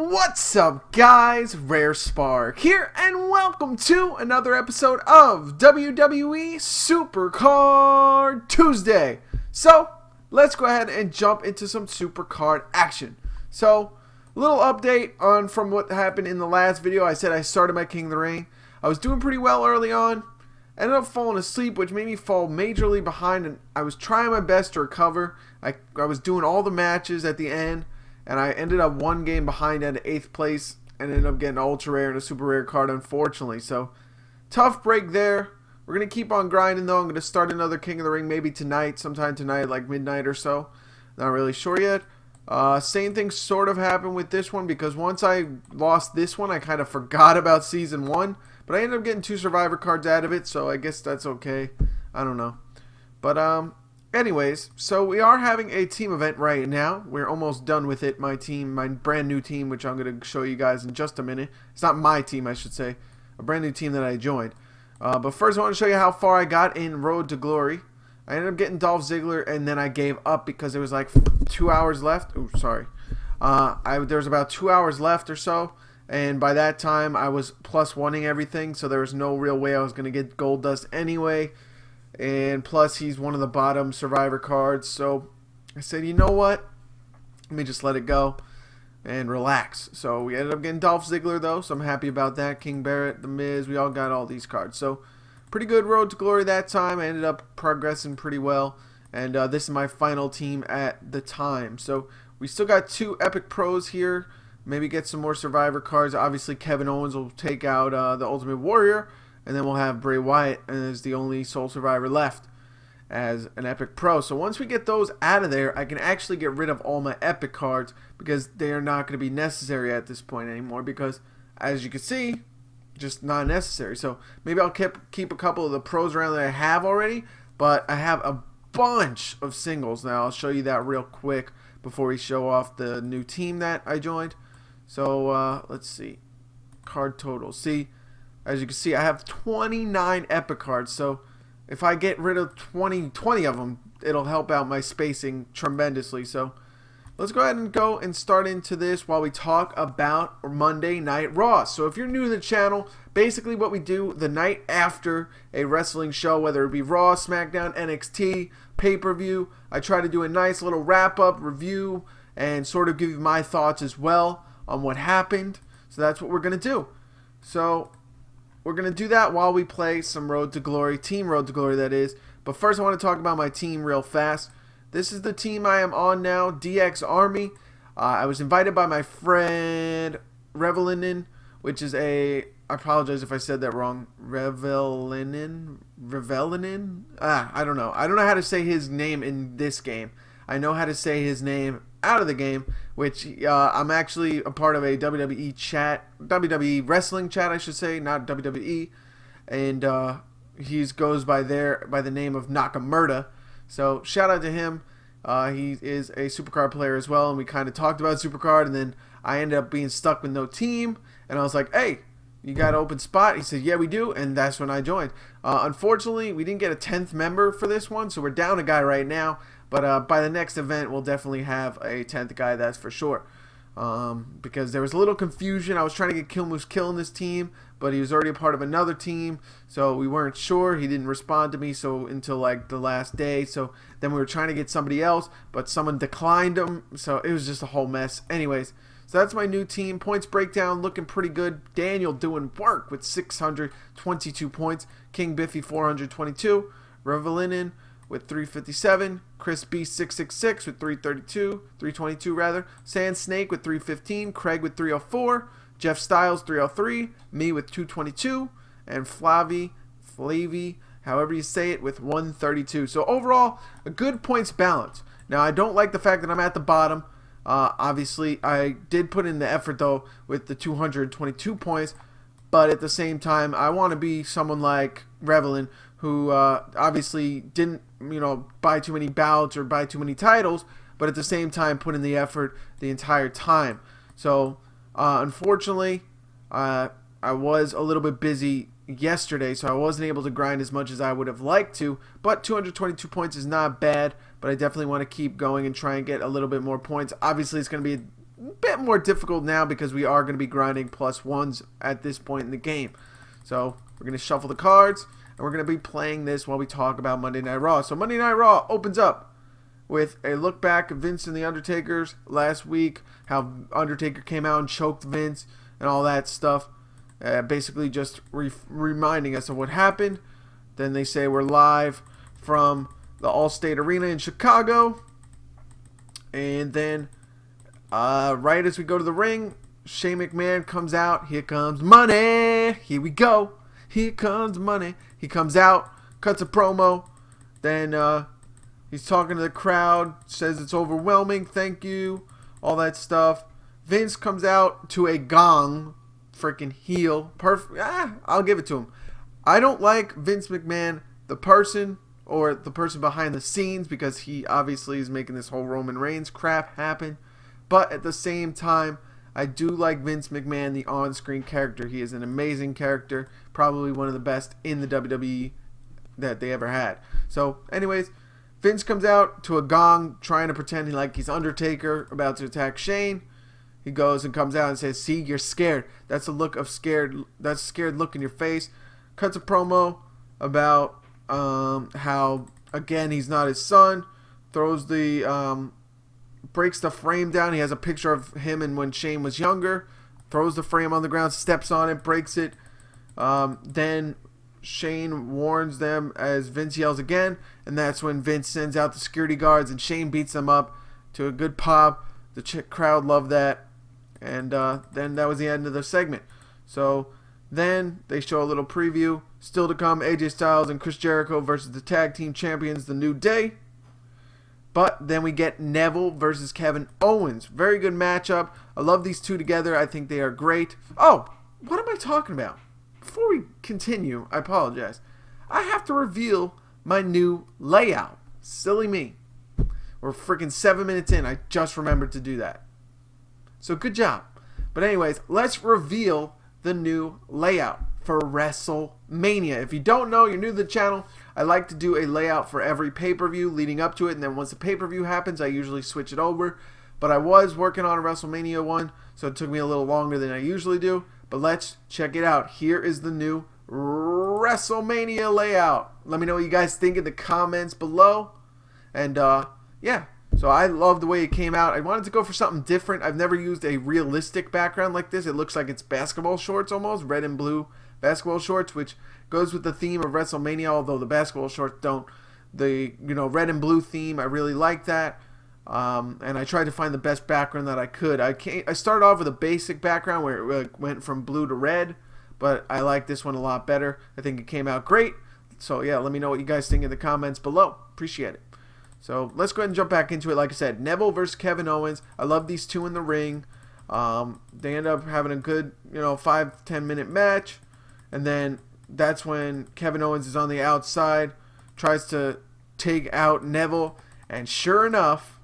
What's up, guys? Rare Spark here, and welcome to another episode of WWE Supercard Tuesday. So, let's go ahead and jump into some Supercard action. So, a little update on from what happened in the last video. I said I started my King of the Ring. I was doing pretty well early on. Ended up falling asleep, which made me fall majorly behind, and I was trying my best to recover. I was doing all the matches at the end, and I ended up one game behind at 8th place and ended up getting an ultra rare and a super rare card, unfortunately. So, tough break there. We're going to keep on grinding, though. I'm going to start another King of the Ring maybe tonight, sometime tonight, like midnight or so. Not really sure yet. Same thing sort of happened with this one, because once I lost this one, I kind of forgot about Season 1. But I ended up getting 2 Survivor cards out of it, so I guess that's okay. I don't know. But, anyways, so we are having a team event right now. We're almost done with it. My team, my brand new team, which I'm going to show you guys in just a minute. It's not my team, I should say. A brand new team that I joined. But first I want to show you how far I got in Road to Glory. I ended up getting Dolph Ziggler, and then I gave up because there was like 2 hours left. Ooh, sorry. There was about 2 hours left or so. And by that time, I was +1ing everything, so there was no real way I was going to get Gold Dust anyway. And plus, he's one of the bottom Survivor cards, so I said, you know what? Let me just let it go and relax. So we ended up getting Dolph Ziggler, though, so I'm happy about that. King Barrett, The Miz, we all got all these cards. So pretty good Road to Glory that time. I ended up progressing pretty well, and this is my final team at the time. So we still got 2 Epic Pros here. Maybe get some more Survivor cards. Obviously, Kevin Owens will take out the Ultimate Warrior. And then we'll have Bray Wyatt as the only sole survivor left as an Epic Pro. So once we get those out of there, I can actually get rid of all my Epic cards because they are not going to be necessary at this point anymore. Because, as you can see, just not necessary. So maybe I'll keep a couple of the Pros around that I have already. But I have a bunch of singles now. I'll show you that real quick before we show off the new team that I joined. So, let's see. Card total. See, as you can see, I have 29 Epic cards. So, if I get rid of 20 of them, it'll help out my spacing tremendously. So, let's go ahead and go and start into this while we talk about Monday Night Raw. So, if you're new to the channel, basically what we do the night after a wrestling show, whether it be Raw, SmackDown, NXT, pay-per-view, I try to do a nice little wrap-up review and sort of give you my thoughts as well on what happened. So that's what we're going to do. So we're going to do that while we play some Road to Glory, Team Road to Glory that is. But first I want to talk about my team real fast. This is the team I am on now, DX Army. I was invited by my friend Revelinin, which is I apologize if I said that wrong. Revelinin? I don't know. I don't know how to say his name in this game. I know how to say his name out of the game, which I'm actually a part of a WWE chat, WWE wrestling chat, I should say, not WWE, and he goes by the name of Nakamurta. So shout out to him. He is a Supercard player as well, and we kind of talked about Supercard, and then I ended up being stuck with no team, and I was like, hey, you got an open spot? He said, yeah, we do, and that's when I joined. Unfortunately, we didn't get a 10th member for this one, so we're down a guy right now. But by the next event, we'll definitely have a 10th guy, that's for sure. Because there was a little confusion. I was trying to get Kill Moose Kill in this team, but he was already a part of another team, so we weren't sure. He didn't respond to me until like the last day. So then we were trying to get somebody else, but someone declined him, so it was just a whole mess. Anyways, so that's my new team. Points breakdown looking pretty good. Daniel doing work with 622 points. King Biffy 422. Revelinin with 357, Chris B 666 with 322 rather, Sand Snake with 315, Craig with 304, Jeff Styles 303, me with 222, and Flavy, however you say it, with 132. So overall, a good points balance. Now I don't like the fact that I'm at the bottom. Obviously, I did put in the effort though with the 222 points, but at the same time, I want to be someone like Revelin, who obviously didn't, buy too many bouts or buy too many titles, but at the same time put in the effort the entire time. So, unfortunately, I was a little bit busy yesterday, so I wasn't able to grind as much as I would have liked to, but 222 points is not bad, but I definitely want to keep going and try and get a little bit more points. Obviously, it's going to be a bit more difficult now because we are going to be grinding +1s at this point in the game. So we're going to shuffle the cards, and we're going to be playing this while we talk about Monday Night Raw. So Monday Night Raw opens up with a look back of Vince and the Undertaker's last week, how Undertaker came out and choked Vince and all that stuff. Basically just reminding us of what happened. Then they say we're live from the Allstate Arena in Chicago. And then right as we go to the ring, Shane McMahon comes out. Here comes money. Here we go. Here comes money. He comes out, cuts a promo. Then he's talking to the crowd, says it's overwhelming, thank you, all that stuff. Vince comes out to a gong, freaking heel. Perfect. I'll give it to him. I don't like Vince McMahon, the person, or the person behind the scenes, because he obviously is making this whole Roman Reigns crap happen. But at the same time, I do like Vince McMahon, the on-screen character. He is an amazing character, probably one of the best in the WWE that they ever had. So, anyways, Vince comes out to a gong, trying to pretend like he's Undertaker, about to attack Shane. He goes and comes out and says, "See, you're scared. That's a look of scared. That's a scared look in your face." Cuts a promo about how again he's not his son. Throws the breaks the frame down. He has a picture of him and when Shane was younger. Throws the frame on the ground, steps on it, breaks it. Then Shane warns them as Vince yells again, and that's when Vince sends out the security guards and Shane beats them up to a good pop. The crowd loved that, and then that was the end of the segment. So then they show a little preview. Still to come, AJ Styles and Chris Jericho versus the tag team champions, The New Day. But then we get Neville versus Kevin Owens. Very good matchup. I love these two together. I think they are great. Oh, what am I talking about? Before we continue, I apologize. I have to reveal my new layout. Silly me. We're freaking 7 minutes in. I just remembered to do that. So good job. But anyways, let's reveal the new layout for WrestleMania. If you don't know, you're new to the channel, I like to do a layout for every pay-per-view leading up to it. And then once the pay-per-view happens, I usually switch it over. But I was working on a WrestleMania one, so it took me a little longer than I usually do. But let's check it out. Here is the new WrestleMania layout. Let me know what you guys think in the comments below. And yeah, so I love the way it came out. I wanted to go for something different. I've never used a realistic background like this. It looks like it's basketball shorts almost, red and blue basketball shorts, which goes with the theme of WrestleMania, although the basketball shorts don't. The red and blue theme, I really like that. And I tried to find the best background that I could. I started off with a basic background where it went from blue to red, but I like this one a lot better. I think it came out great. So yeah, let me know what you guys think in the comments below. Appreciate it. So let's go ahead and jump back into it. Like I said, Neville versus Kevin Owens. I love these two in the ring. They end up having a good 5-10 minute match, and then that's when Kevin Owens is on the outside, tries to take out Neville, and sure enough,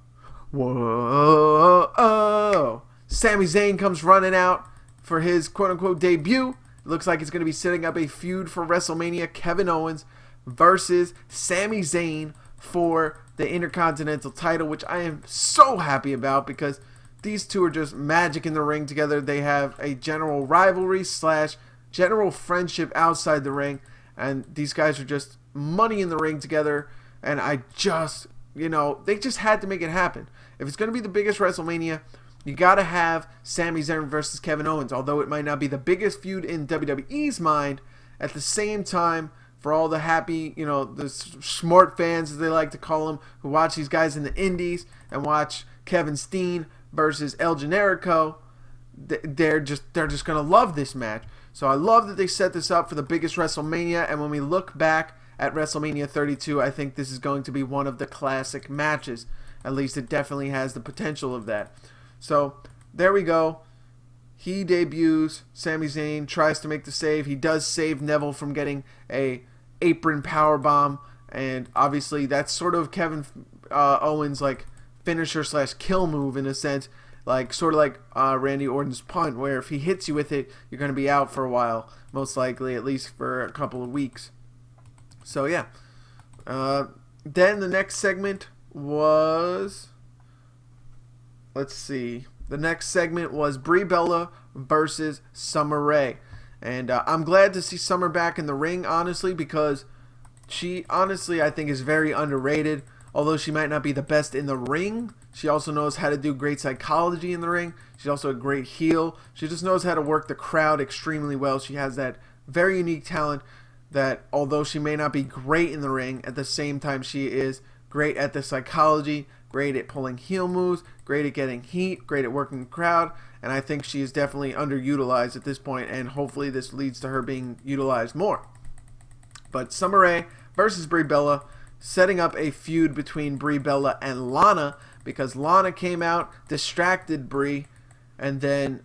whoa! Sami Zayn comes running out for his quote-unquote debut. It looks like it's going to be setting up a feud for WrestleMania. Kevin Owens versus Sami Zayn for the Intercontinental title, which I am so happy about because these two are just magic in the ring together. They have a general rivalry / general friendship outside the ring, and these guys are just money in the ring together, and I just... they just had to make it happen. If it's going to be the biggest WrestleMania, you got to have Sami Zayn versus Kevin Owens. Although it might not be the biggest feud in WWE's mind, at the same time, for all the happy, the smart fans, as they like to call them, who watch these guys in the indies and watch Kevin Steen versus El Generico, they're just going to love this match. So I love that they set this up for the biggest WrestleMania, and when we look back at WrestleMania 32, I think this is going to be one of the classic matches. At least it definitely has the potential of that. So there we go. He debuts. Sami Zayn tries to make the save. He does save Neville from getting a apron powerbomb, and obviously that's sort of Kevin Owens' like finisher / kill move in a sense, sort of like Randy Orton's punt, where if he hits you with it, you're going to be out for a while, most likely, at least for a couple of weeks. So yeah, then the next segment was, let's see, the next segment was Brie Bella versus Summer Rae. And I'm glad to see Summer back in the ring, honestly, because she, honestly, I think is very underrated. Although she might not be the best in the ring, she also knows how to do great psychology in the ring. She's also a great heel. She just knows how to work the crowd extremely well. She has that very unique talent that, although she may not be great in the ring, at the same time she is great at the psychology, great at pulling heel moves, great at getting heat, great at working the crowd, and I think she is definitely underutilized at this point, and hopefully this leads to her being utilized more. But Summer Rae versus Brie Bella, setting up a feud between Brie Bella and Lana, because Lana came out, distracted Brie, and then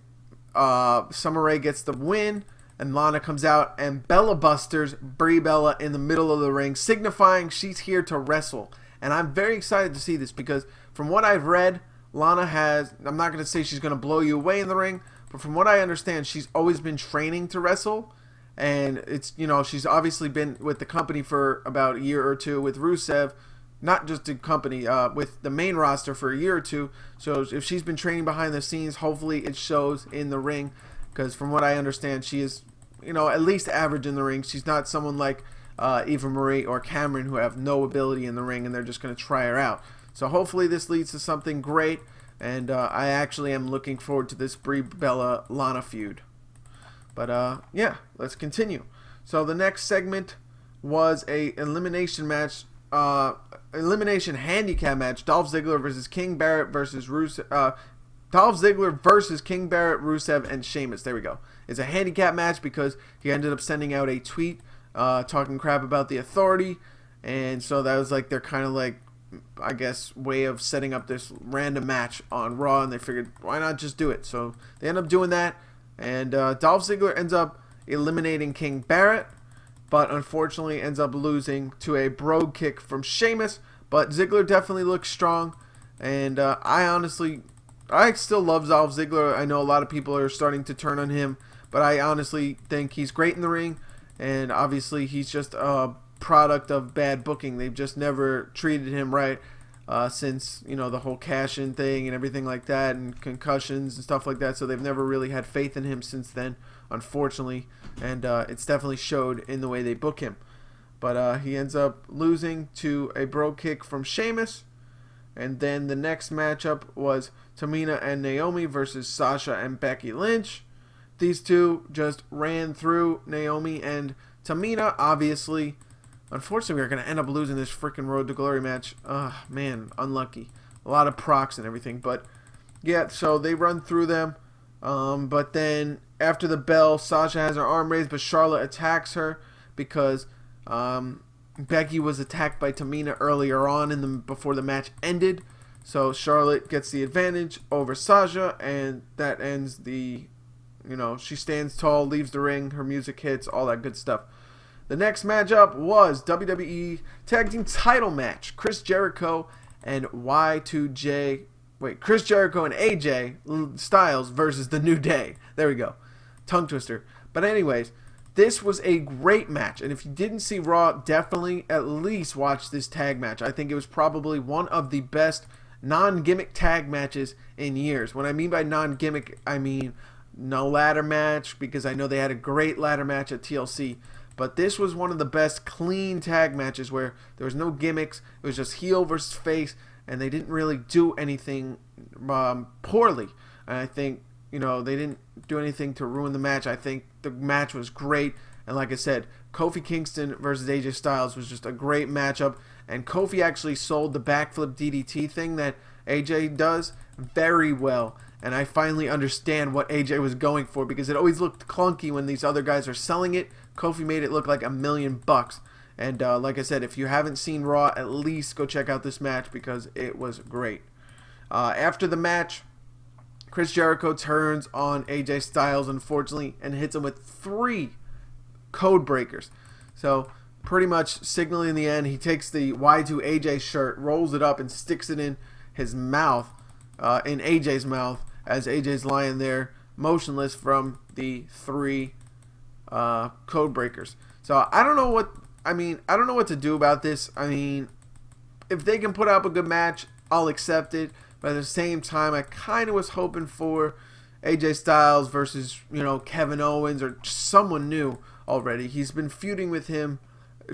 Summer Rae gets the win, and Lana comes out and Bella Busters Brie Bella in the middle of the ring, signifying she's here to wrestle. And I'm very excited to see this because from what I've read, Lana has, I'm not going to say she's going to blow you away in the ring, but from what I understand, she's always been training to wrestle. And it's, you know, she's obviously been with the company for about a year or two with Rusev, not just the company, with the main roster for a year or two. So if she's been training behind the scenes, hopefully it shows in the ring. Because from what I understand, she is, you know, at least average in the ring. She's not someone like Eva Marie or Cameron who have no ability in the ring and they're just going to try her out. So hopefully this leads to something great. And I actually am looking forward to this Brie Bella Lana feud. But yeah, let's continue. So the next segment was a elimination match, elimination handicap match. Dolph Ziggler versus King Barrett versus Rusev. Dolph Ziggler versus King Barrett, Rusev, and Sheamus. There we go. It's a handicap match because he ended up sending out a tweet talking crap about the Authority, and so that was like their kind of like, I guess, way of setting up this random match on Raw, and they figured why not just do it. So they end up doing that. And Dolph Ziggler ends up eliminating King Barrett, but unfortunately ends up losing to a brogue kick from Sheamus. But Ziggler definitely looks strong, and I still love Dolph Ziggler. I know a lot of people are starting to turn on him, but I honestly think he's great in the ring, and obviously he's just a product of bad booking. They've just never treated him right. Since, you know, the whole cash-in thing and everything like that and concussions and stuff like that, so they've never really had faith in him since then, unfortunately, and it's definitely showed in the way they book him. But he ends up losing to a brogue kick from Sheamus, and then the next matchup was Tamina and Naomi versus Sasha and Becky Lynch. These two just ran through Naomi and Tamina, obviously. Unfortunately, we're going to end up losing this freaking Road to Glory match. Man, unlucky. A lot of procs and everything. But, yeah, so they run through them. But then, after the bell, Sasha has her arm raised, but Charlotte attacks her because Becky was attacked by Tamina earlier on before the match ended. So Charlotte gets the advantage over Sasha, and that ends the, you know, she stands tall, leaves the ring, her music hits, all that good stuff. The next matchup was WWE Tag Team Title match. Chris Jericho and Chris Jericho and AJ Styles versus The New Day. There we go. Tongue twister. But anyways, this was a great match. And if you didn't see Raw, definitely at least watch this tag match. I think it was probably one of the best non-gimmick tag matches in years. When I mean by non-gimmick, I mean no ladder match, because I know they had a great ladder match at TLC. But this was one of the best clean tag matches where there was no gimmicks. It was just heel versus face, and they didn't really do anything poorly. And I think, you know, they didn't do anything to ruin the match. I think the match was great. And like I said, Kofi Kingston versus AJ Styles was just a great matchup. And Kofi actually sold the backflip DDT thing that AJ does very well. And I finally understand what AJ was going for, because it always looked clunky when these other guys are selling it. Kofi made it look like $1 million. And like I said, if you haven't seen Raw, at least go check out this match because it was great. After the match, Chris Jericho turns on AJ Styles, unfortunately, and hits him with 3 code breakers. So pretty much signaling the end, he takes the Y2AJ shirt, rolls it up, and sticks it in his mouth, in AJ's mouth, as AJ's lying there motionless from the 3 code breakers. So I don't know what to do about this. I mean, if they can put up a good match, I'll accept it. But at the same time, I kind of was hoping for AJ Styles versus, Kevin Owens or someone new already. He's been feuding with him,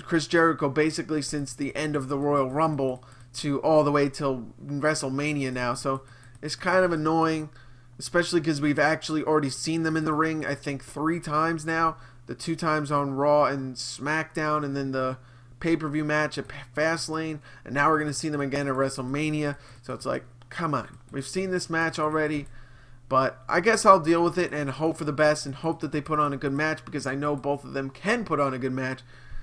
Chris Jericho, basically since the end of the Royal Rumble to all the way till WrestleMania now. So it's kind of annoying, especially because we've actually already seen them in the ring, I think 3 times now. The 2 times on Raw and SmackDown, and then the pay-per-view match at Fastlane, and now we're going to see them again at WrestleMania. So it's like, come on. We've seen this match already, but I guess I'll deal with it and hope for the best and hope that they put on a good match, because I know both of them can put on a good match.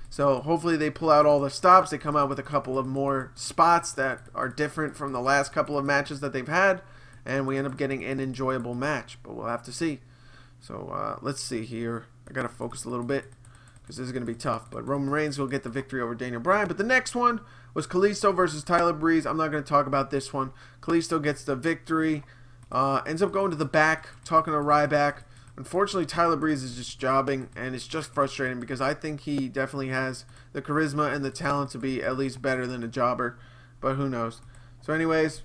So hopefully they pull out all the stops. They come out with a couple of more spots that are different from the last couple of matches that they've had, and we end up getting an enjoyable match, but we'll have to see. So let's see here. I got to focus a little bit because this is going to be tough. But Roman Reigns will get the victory over Daniel Bryan. But the next one was Kalisto versus Tyler Breeze. I'm not going to talk about this one. Kalisto gets the victory. Ends up going to the back, talking to Ryback. Unfortunately, Tyler Breeze is just jobbing, and it's just frustrating because I think he definitely has the charisma and the talent to be at least better than a jobber. But who knows. So anyways,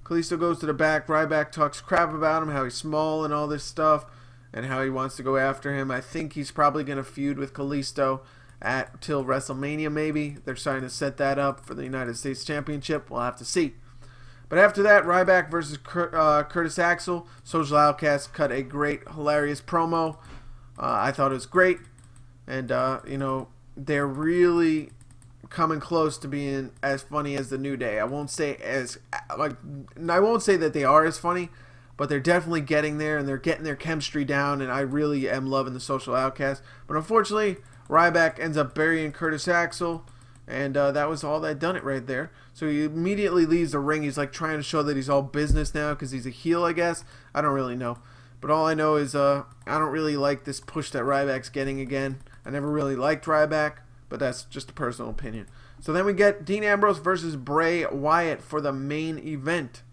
Kalisto goes to the back. Ryback talks crap about him, how he's small and all this stuff, and how he wants to go after him. I think he's probably going to feud with Kalisto till WrestleMania maybe. They're starting to set that up for the United States Championship. We'll have to see. But after that, Ryback versus Curtis Axel. Social Outcast cut a great, hilarious promo. I thought it was great. And, they're really coming close to being as funny as the New Day. I won't say that they are as funny, but they're definitely getting there, and they're getting their chemistry down, and I really am loving the Social Outcast. But unfortunately, Ryback ends up burying Curtis Axel, and that was all that done it right there. So he immediately leaves the ring. He's like trying to show that he's all business now because he's a heel, I guess. I don't really know. But all I know is I don't really like this push that Ryback's getting again. I never really liked Ryback, but that's just a personal opinion. So then we get Dean Ambrose versus Bray Wyatt for the main event.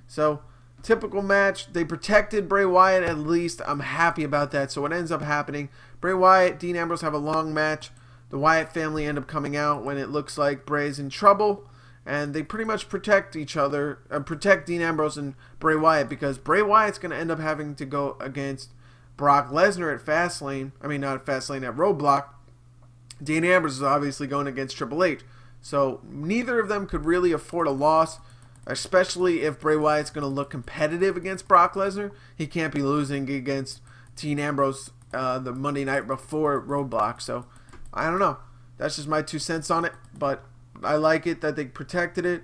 So typical match. They protected Bray Wyatt at least. I'm happy about that. So what ends up happening, Bray Wyatt, Dean Ambrose have a long match. The Wyatt family end up coming out when it looks like Bray's in trouble. And they pretty much protect each other, protect Dean Ambrose and Bray Wyatt, because Bray Wyatt's going to end up having to go against Brock Lesnar at Fastlane. I mean, not at Fastlane, at Roadblock. Dean Ambrose is obviously going against Triple H. So neither of them could really afford a loss, especially if Bray Wyatt's going to look competitive against Brock Lesnar. He can't be losing against Dean Ambrose the Monday night before Roadblock. So I don't know. That's just my 2 cents on it, but I like it that they protected it.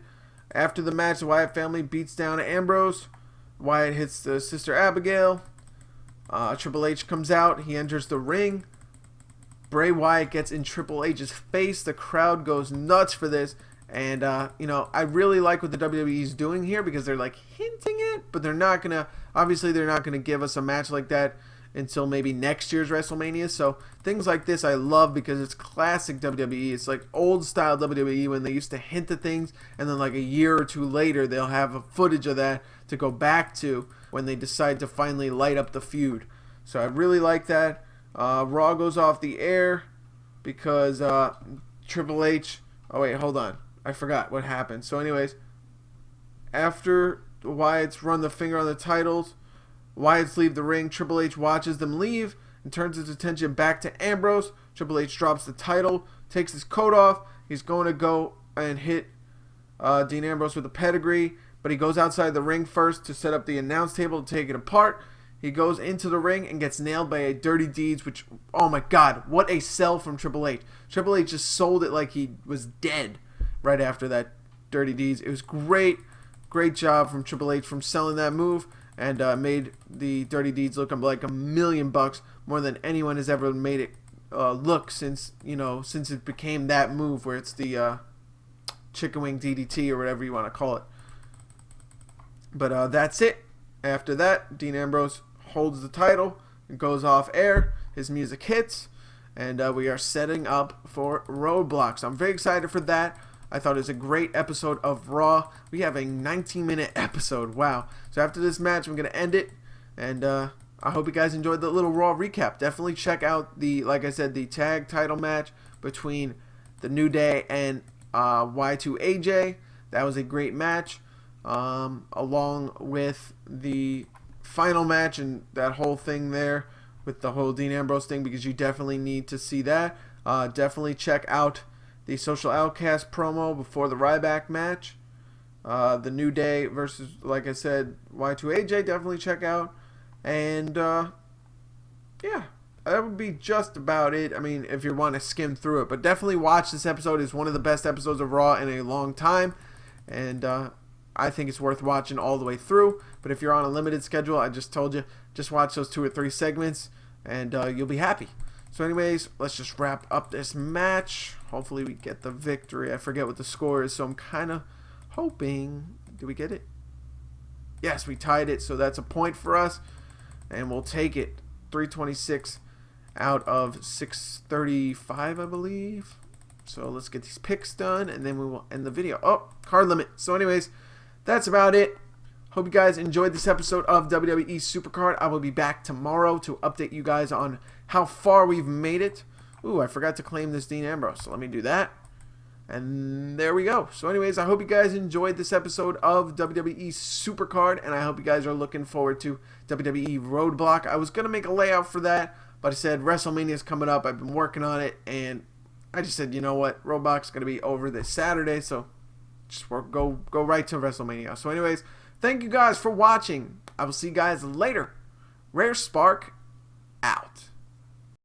After the match, the Wyatt family beats down Ambrose. Wyatt hits the sister Abigail. Triple H comes out. He enters the ring. Bray Wyatt gets in Triple H's face. The crowd goes nuts for this. And, I really like what the WWE is doing here, because they're like hinting it, but they're not going to, obviously they're not going to give us a match like that until maybe next year's WrestleMania. So things like this I love, because it's classic WWE. It's like old style WWE when they used to hint at things, and then like a year or 2 later they'll have a footage of that to go back to when they decide to finally light up the feud. So I really like that. Raw goes off the air because Triple H, oh wait, hold on, I forgot what happened. So anyways, after the Wyatts run the finger on the titles, Wyatts leave the ring. Triple H watches them leave and turns his attention back to Ambrose. Triple H drops the title, takes his coat off. He's going to go and hit Dean Ambrose with a pedigree, but he goes outside the ring first to set up the announce table to take it apart. He goes into the ring and gets nailed by a Dirty Deeds, which, oh my God, what a sell from Triple H. Triple H just sold it like he was dead right after that Dirty Deeds. It was great. Great job from Triple H from selling that move, and made the Dirty Deeds look like $1 million, more than anyone has ever made it look since it became that move where it's the chicken wing DDT or whatever you want to call it. But that's it. After that, Dean Ambrose holds the title and goes off air. His music hits, and we are setting up for Roadblock. So I'm very excited for that. I thought it was a great episode of Raw. We have a 19-minute episode. Wow. So after this match, I'm going to end it. And I hope you guys enjoyed the little Raw recap. Definitely check out like I said, the tag title match between the New Day and Y2AJ. That was a great match. along with the final match and that whole thing there with the whole Dean Ambrose thing, because you definitely need to see that. Definitely check out the Social Outcast promo before the Ryback match. The New Day versus, like I said, Y2AJ, definitely check out. And yeah, that would be just about it. I mean, if you want to skim through it, but definitely watch this episode. It's one of the best episodes of Raw in a long time, and I think it's worth watching all the way through. But if you're on a limited schedule, I just told you, just watch those 2 or 3 segments, and you'll be happy. So anyways, let's just wrap up this match. Hopefully we get the victory. I forget what the score is, so I'm kind of hoping. Did we get it? Yes, we tied it, so that's a point for us, and we'll take it. 326 out of 635, I believe. So let's get these picks done, and then we will end the video. Oh, card limit. So anyways, that's about it. Hope you guys enjoyed this episode of WWE Supercard. I will be back tomorrow to update you guys on how far we've made it. Ooh, I forgot to claim this Dean Ambrose, so let me do that. And there we go. So anyways, I hope you guys enjoyed this episode of WWE Supercard, and I hope you guys are looking forward to WWE Roadblock. I was going to make a layout for that, but I said WrestleMania is coming up. I've been working on it, and I just said, you know what, Roadblock's going to be over this Saturday, so just go right to WrestleMania. So anyways, thank you guys for watching. I will see you guys later. Rare Spark out.